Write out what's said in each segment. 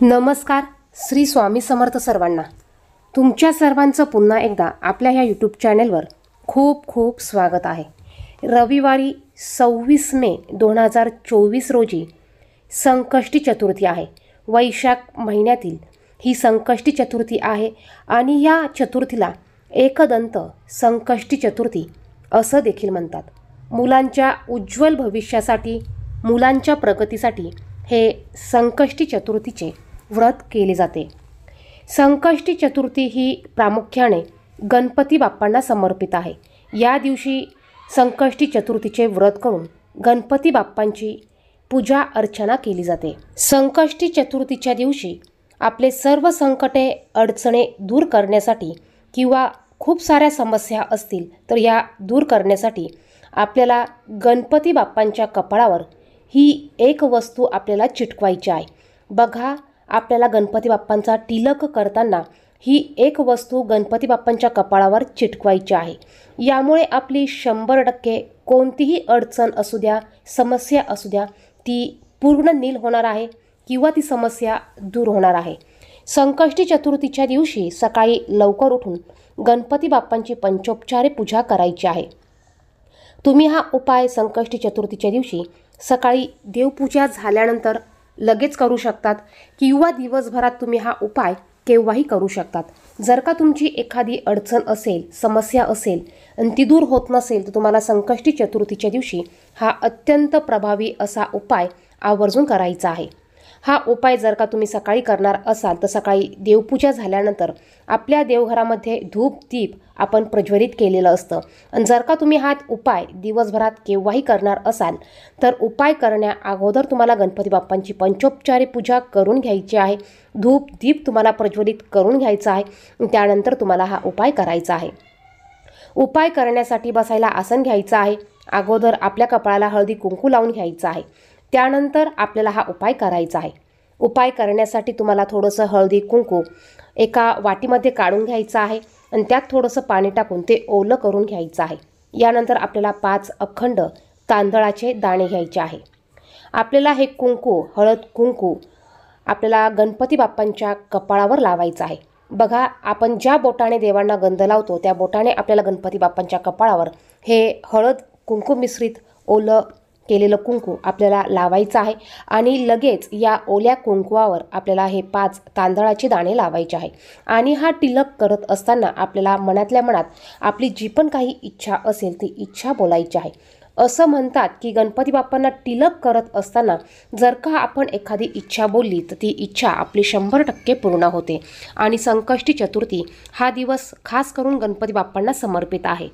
नमस्कार. श्री स्वामी समर्थ सर्वांना. तुमच्या सर्वांचं पुन्हा एकदा आपल्या ह्या यूट्यूब चॅनेलवर खूप खूप स्वागत आहे. रविवारी 26 मे 2024 रोजी संकष्टी चतुर्थी आहे. वैशाख महिन्यातील ही संकष्टी चतुर्थी आहे आणि या चतुर्थीला एकदंत संकष्टी चतुर्थी असं देखील म्हणतात. मुलांच्या उज्ज्वल भविष्यासाठी, मुलांच्या प्रगतीसाठी हे संकष्टी चतुर्थीचे व्रत केले जाते. संकष्टी चतुर्थी ही प्रामुख्याने गणपती बाप्पांना समर्पित आहे. या दिवशी संकष्टी चतुर्थीचे व्रत करून गणपती बाप्पांची पूजा अर्चना केली जाते. संकष्टी चतुर्थीच्या दिवशी आपले सर्व संकटे, अडचणी दूर करण्यासाठी किंवा खूप साऱ्या समस्या असतील तर या दूर करण्यासाठी आपल्याला गणपती बाप्पांच्या कपाळावर ही एक वस्तू आपल्याला चिटकवायची आहे. बघा, आपल्याला गणपती बाप्पांचा तिलक करताना ही एक वस्तू गणपती बाप्पांच्या कपाळावर चिटकवायची आहे. यामुळे आपली 100% कोणतीही अडचण असू द्या, समस्या असू द्या, ती पूर्ण नील होणार आहे किंवा ती समस्या दूर होणार आहे. संकष्टी चतुर्थीच्या दिवशी सकाळी लवकर उठून गणपती बाप्पांची पंचोपचारे पूजा करायची आहे. तुम्ही हा उपाय संकष्टी चतुर्थीच्या दिवशी सकाळी देवपूजा झाल्यानंतर लगेच करू शकतात किंवा दिवसभरात तुम्ही हा उपाय केव्हाही करू शकतात. जर का तुमची एखादी अडचण असेल, समस्या असेल आणि ती दूर होत नसेल तर तुम्हाला संकष्टी चतुर्थीच्या दिवशी हा अत्यंत प्रभावी असा उपाय आवर्जून करायचा आहे. हा उपाय जर का तुम्ही सकाळी करणार असाल तर सकाळी देवपूजा झाल्यानंतर आपल्या देवघरामध्ये धूप दीप आपण प्रज्वलित केलेलं असतं. आणि जर का तुम्ही हा उपाय दिवसभरात केव्हाही करणार असाल तर उपाय करण्या अगोदर तुम्हाला गणपती बाप्पांची पंचोपचारे पूजा करून घ्यायची आहे. धूप दीप तुम्हाला प्रज्वलित करून घ्यायचा आहे. त्यानंतर तुम्हाला हा उपाय करायचा आहे. उपाय करण्यासाठी बसायला आसन घ्यायचं आहे. अगोदर आपल्या कपाळाला हळदी कुंकू लावून घ्यायचं आहे. त्यानंतर आपल्याला हा उपाय करायचा आहे. उपाय करण्यासाठी तुम्हाला थोडंसं हळदी कुंकू एका वाटीमध्ये काढून घ्यायचं आहे आणि त्यात थोडंसं पाणी टाकून ते ओलं करून घ्यायचं आहे. यानंतर आपल्याला 5 अखंड तांदळाचे दाणे घ्यायचे आहे. आपल्याला हे कुंकू, हळद कुंकू आपल्याला गणपती बाप्पांच्या कपाळावर लावायचं आहे. बघा, आपण ज्या बोटाने देवांना गंध लावतो त्या बोटाने आपल्याला गणपती बाप्पांच्या कपाळावर हे हळद कुंकू मिश्रित ओलं केलेलं कुंकू आपल्याला लावायचं आहे आणि लगेच या ओल्या कुंकवावर आपल्याला हे 5 तांदळाचे दाणे लावायचे आहे. आणि हा तिलक करत असताना आपल्याला मनातल्या मनात आपली जी पण काही इच्छा असेल ती इच्छा बोलायची आहे. असं म्हणतात की गणपती बाप्पांना तिलक करत असताना जर का आपण एखादी इच्छा बोलली तर ती इच्छा आपली 100% पूर्ण होते. आणि संकष्टी चतुर्थी हा दिवस खास करून गणपती बाप्पांना समर्पित आहे.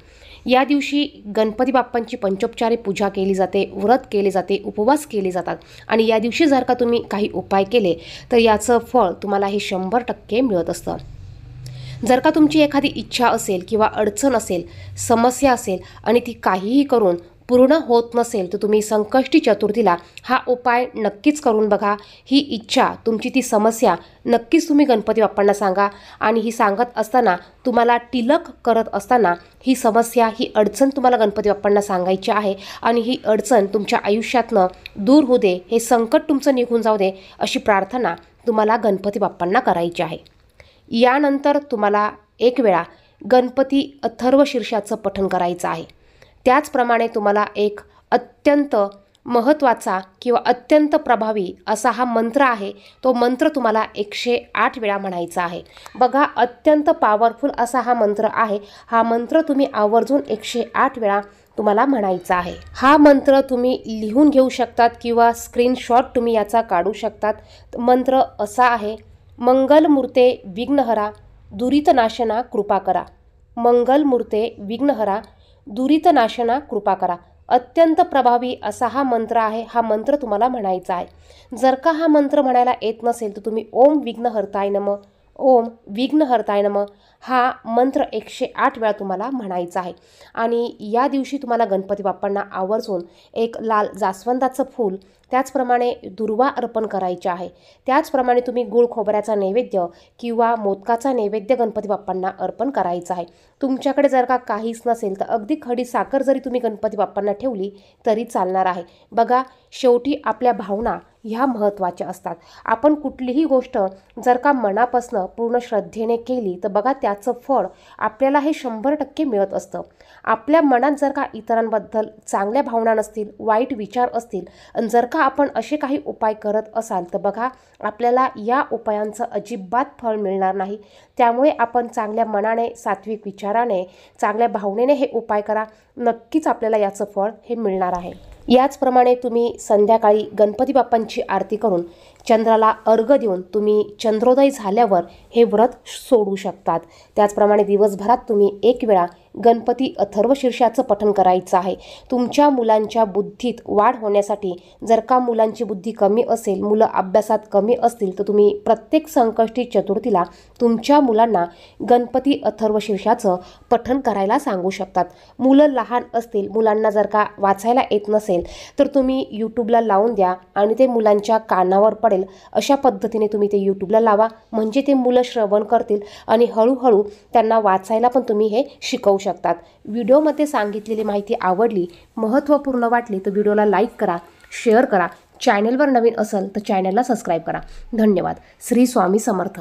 या दिवशी गणपती बाप्पांची पंचोपचारे पूजा केली जाते, व्रत केले जाते, उपवास केले जातात. आणि या दिवशी जर का तुम्ही काही उपाय केले तर याचं फळ तुम्हाला हे 100% मिळत असतं. जर का तुमची एखादी इच्छा असेल किंवा अडचण असेल, समस्या असेल आणि ती काहीही करून पूर्ण होत नसेल तर तुम्ही संकष्टी चतुर्थीला हा उपाय नक्कीच करून बघा. ही इच्छा, तुमची ती समस्या नक्कीच तुम्ही गणपती बाप्पांना सांगा. आणि ही सांगत असताना तुम्हाला तिलक करत असताना ही समस्या, ही अडचण तुम्हाला गणपती बाप्पांना सांगायची आहे. आणि ही अडचण तुमच्या आयुष्यातनं दूर होऊ दे, हे संकट तुमचं निघून जाऊ दे अशी प्रार्थना तुम्हाला गणपती बाप्पांना करायची आहे. यानंतर तुम्हाला एक वेळा गणपती अथर्व शीर्षाचं पठण करायचं आहे. त्याचप्रमाणे तुम्हाला एक अत्यंत महत्त्वाचा किंवा अत्यंत प्रभावी असा हा मंत्र आहे. तो मंत्र तुम्हाला 108 वेळा म्हणायचा आहे. बघा, अत्यंत पॉवरफुल असा हा मंत्र आहे. हा मंत्र तुम्ही आवर्जून 108 वेळा तुम्हाला म्हणायचा आहे. हा मंत्र तुम्ही लिहून घेऊ शकतात किंवा स्क्रीनशॉट तुम्ही याचा काढू शकतात. मंत्र असा आहे: मंगलमूर्ते विघ्नहरा दुरितनाशना कृपा करा. मंगलमूर्ते विघ्नहरा दुरितनाशना कृपा करा. अत्यंत प्रभावी असा हा मंत्र आहे. हा मंत्र तुम्हाला म्हणायचा आहे. जर का हा मंत्र म्हणायला येत नसेल तर तुम्ही ओम विघ्नहर्ताय नमः, ओम विघ्नहर्ताय नमः हा मंत्र 108 वेळा तुम्हाला म्हणायचा आहे. आणि या दिवशी तुम्हाला गणपती बाप्पांना आवर्जून एक लाल जास्वंदाचं फूल त्याचप्रमाणे दुर्वा अर्पण करायचे आहे। त्याचप्रमाणे तुम्ही गुळ खोबऱ्याचा नैवेद्य किंवा मोदकाचा नैवेद्य गणपती बाप्पांना अर्पण करायचा आहे। तुमच्याकडे जर का काहीच नसेल तर अगदी खडी साखर जरी तुम्ही गणपती बाप्पांना ठेवली तरी चालणार आहे। बघा, शेवटी आपल्या भावना ह्या महत्त्वाच्या असतात। आपण कुठलीही गोष्ट जर का मनापासून पूर्ण श्रद्धेने केली तर बघा त्याचं फळ आपल्याला हे 100% मिळत असतं। आपल्या मनात जर का इतरांबद्दल चांगल्या भावना नसतील, वाईट विचार असतील आणि जर का आपण असे काही उपाय करत असाल तर बघा आपल्याला या उपायांचं अजिबात फळ मिळणार नाही। त्यामुळे आपण चांगल्या मनाने, सात्विक विचाराने, चांगल्या भावनेने हे उपाय करा, नक्कीच आपल्याला याचं फळ हे मिळणार आहे। याचप्रमाणे तुम्ही संध्याकाळी गणपती बाप्पांची आरती करून चंद्राला अर्घ्य देऊन तुम्ही चंद्रोदय झाल्यावर हे व्रत सोडू शकतात। त्याचप्रमाणे दिवसभरात तुम्ही एक वेळा गणपती अथर्वशीर्षाचं पठण करायचं आहे। तुमच्या मुलांच्या बुद्धीत वाढ होण्यासाठी जर का मुलांची बुद्धी कमी असेल, मुलं अभ्यासात कमी असतील तर तुम्ही प्रत्येक संकष्टी चतुर्थीला तुमच्या मुलांना गणपती अथर्वशीर्षाचं पठण करायला सांगू शकतात। मुलं लहान असतील, मुलांना जर का वाचायला येत नसेल तर तुम्ही यूट्यूबला लावून द्या आणि ते मुलांच्या कानावर पडेल अशा पद्धतीने तुम्ही ते यूट्यूबला लावा, म्हणजे ते मुलं श्रवण करतील आणि हळूहळू त्यांना वाचायला पण तुम्ही हे शिकवू शकतात। व्हिडिओमध्ये सांगितलेली माहिती आवडली, महत्त्वपूर्ण वाटली तर व्हिडिओला लाईक करा, शेअर करा, चॅनलवर नवीन असेल तर चॅनलला सबस्क्राईब करा। धन्यवाद। श्री स्वामी समर्थ।